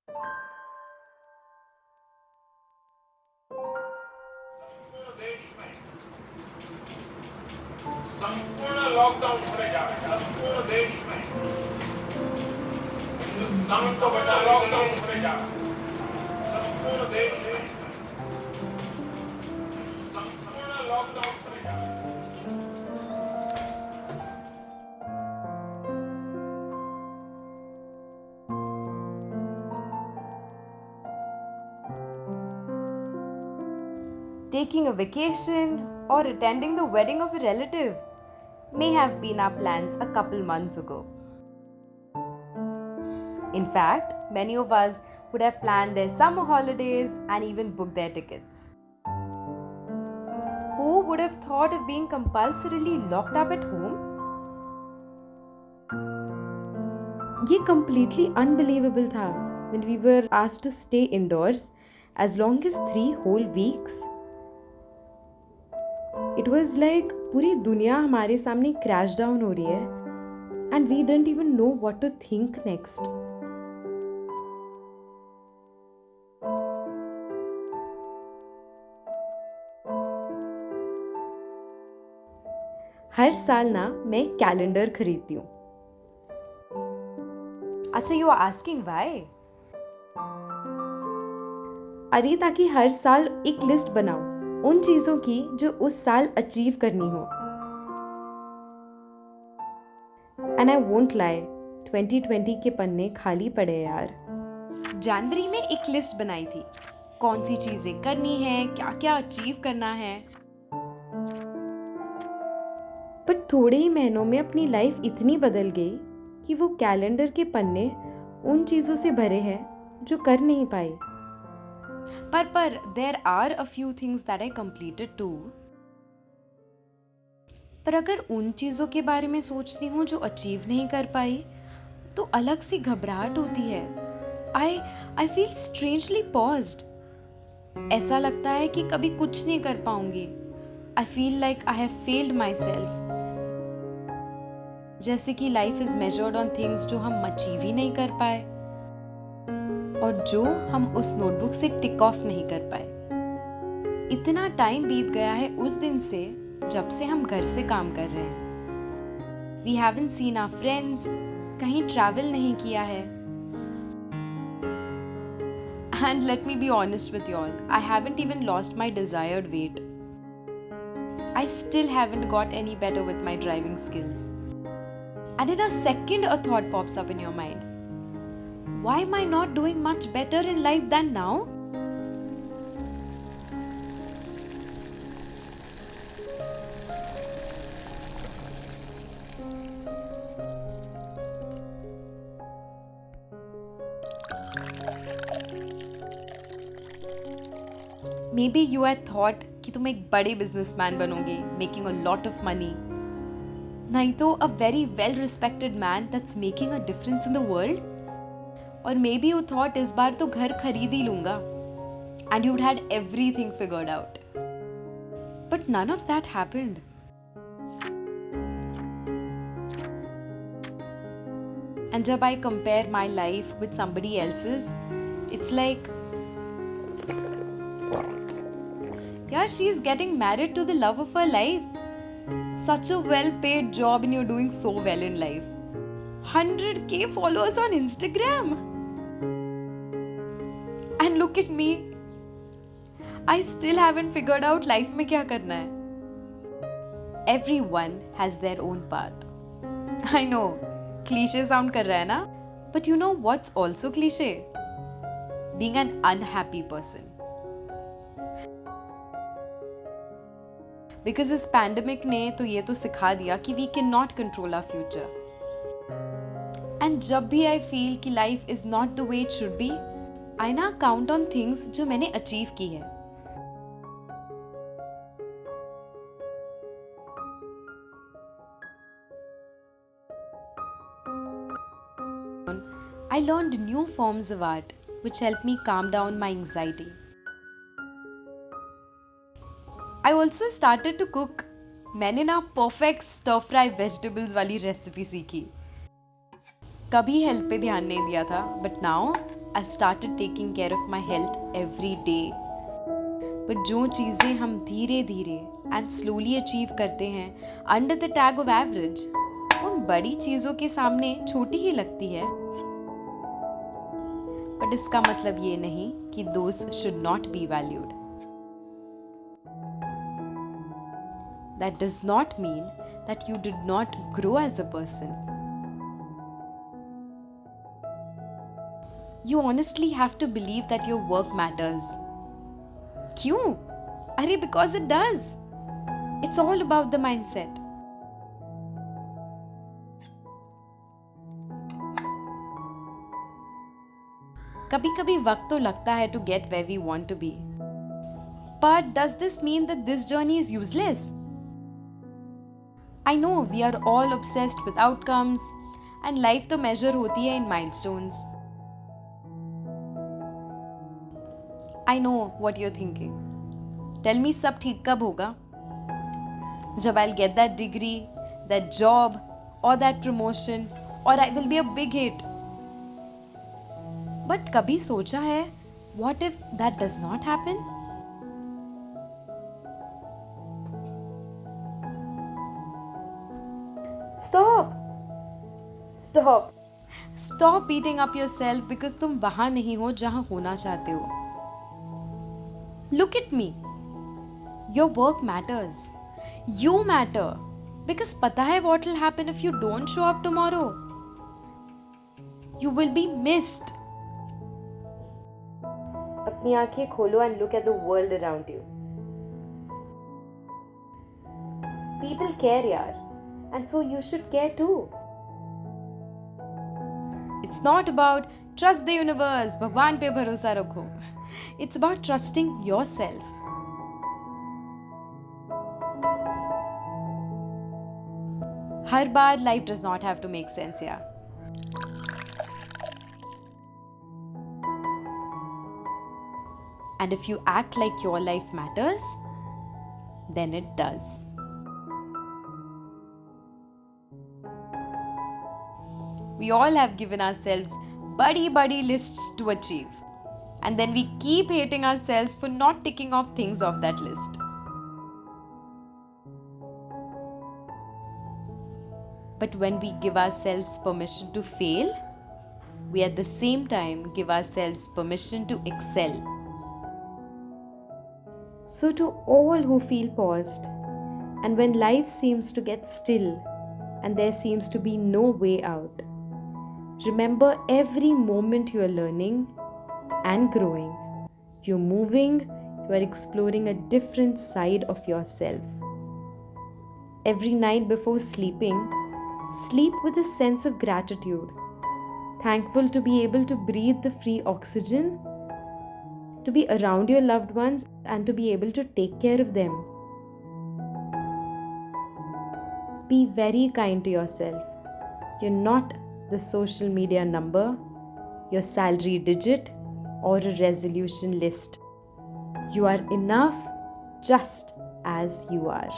संपूर्ण लॉकडाउन खुले जा रहे हैं संपूर्ण देश में हिंदुस्तान को बचा लॉकडाउन खुले जा रहे हैं संपूर्ण देश में संपूर्ण लॉकडाउन खुले जा रहे हैं Taking a vacation or attending the wedding of a relative may have been our plans a couple months ago. In fact, many of us would have planned their summer holidays and even booked their tickets. Who would have thought of being compulsorily locked up at home? ये completely unbelievable था when we were asked to stay indoors as long as 3 whole weeks. It was like पूरी दुनिया हमारे सामने crash down हो रही है and we didn't even know what to think next. हर साल ना मैं एक कैलेंडर खरीदती हूँ. अच्छा, you are asking why? अरे ताकि हर साल एक लिस्ट बनाऊं उन चीजों की जो उस साल अचीव करनी हो. एंड आई वोंट लाई, 2020 के पन्ने खाली पड़े यार. जनवरी में एक लिस्ट बनाई थी, कौन सी चीजें करनी है, क्या क्या अचीव करना है. पर थोड़े ही महीनों में अपनी लाइफ इतनी बदल गई कि वो कैलेंडर के पन्ने उन चीजों से भरे हैं जो कर नहीं पाई. पर there are a few things that I completed too. पर अगर उन चीज़ों के बारे में सोचती हूँ जो अचीव नहीं कर पाई तो अलग सी घबराहट होती है. I feel strangely paused. ऐसा लगता है कि कभी कुछ नहीं कर पाऊंगी. I feel like I have failed myself. जैसे कि life is measured on things जो हम अचीव ही नहीं कर पाए और जो हम उस नोटबुक से टिक ऑफ नहीं कर पाए. इतना टाइम बीत गया है उस दिन से जब से हम घर से काम कर रहे हैं. We haven't seen our friends, कहीं ट्रैवल नहीं किया है. And let me be honest with you all, I haven't even lost my desired weight. I still haven't got any better with my driving skills. And in a second a thought pops up in your mind. Why am I not doing much better in life than now? Maybe you had thought कि तुम एक बड़े businessman बनोगे, making a lot of money. नहीं तो a very well respected man that's making a difference in the world. और may be you thought इस बार तो घर खरीद ही लूंगा and you had everything figured out. But none of that happened. And जब I compare my life with somebody else's, it's like यार, she is getting married to the love of her life. Such a well paid job and you are doing so well in life. 100K followers on Instagram. And look at me. I still haven't figured out life में क्या करना है. Everyone has their own path. I know, cliche sound कर रहा है ना? But you know what's also cliche? Being an unhappy person. Because इस pandemic ने तो ये तो सिखा दिया कि we cannot control our future. And जब भी आई फील कि life is not the way it should be, आई ना काउंट ऑन थिंग्स जो मैंने अचीव की है. I learned new forms of art which helped me calm down my anxiety. I also started to cook. मैंने ना perfect stir fry vegetables वाली recipe सीखी. कभी हेल्थ पे ध्यान नहीं दिया था, but now I've started taking care of my health every day. पर जो चीज़ें हम धीरे धीरे एंड स्लोली अचीव करते हैं under the tag of average, उन बड़ी चीज़ों के सामने छोटी ही लगती है. बट इसका मतलब ये नहीं कि दोस्त should not be valued. That does not mean that you did not grow as a person. You honestly have to believe that your work matters. क्यों? अरे because it does. It's all about the mindset. कभी कभी वक्त तो लगता है to get where we want to be. But does this mean that this journey is useless? I know we are all obsessed with outcomes and life तो measure होती है in milestones. I know what you're thinking. Tell me सब ठीक कब होगा? जब I'll get that degree, that job or that promotion or I will be a big hit. But कभी सोचा है what if that does not happen? Stop beating up yourself because तुम वहां नहीं हो जहां होना चाहते हो. Look at me. Your work matters. You matter. Because पता है what will happen if you don't show up tomorrow? You will be missed. अपनी आंखें खोलो and look at the world around you. People care यार. And so you should care too. It's not about trust the universe, भगवान पे भरोसा रखो. It's about trusting yourself. Her bar life does not have to make sense, yeah. And if you act like your life matters, then it does. We all have given ourselves badi lists to achieve. And then we keep hating ourselves for not ticking off things off that list. But when we give ourselves permission to fail, we at the same time give ourselves permission to excel. So to all who feel paused, and when life seems to get still, and there seems to be no way out, remember every moment you are learning and growing. You're moving, you are exploring a different side of yourself. Every night before sleeping, sleep with a sense of gratitude. Thankful to be able to breathe the free oxygen, to be around your loved ones, and to be able to take care of them. Be very kind to yourself. You're not the social media number, your salary digit, or a resolution list. You are enough just as you are.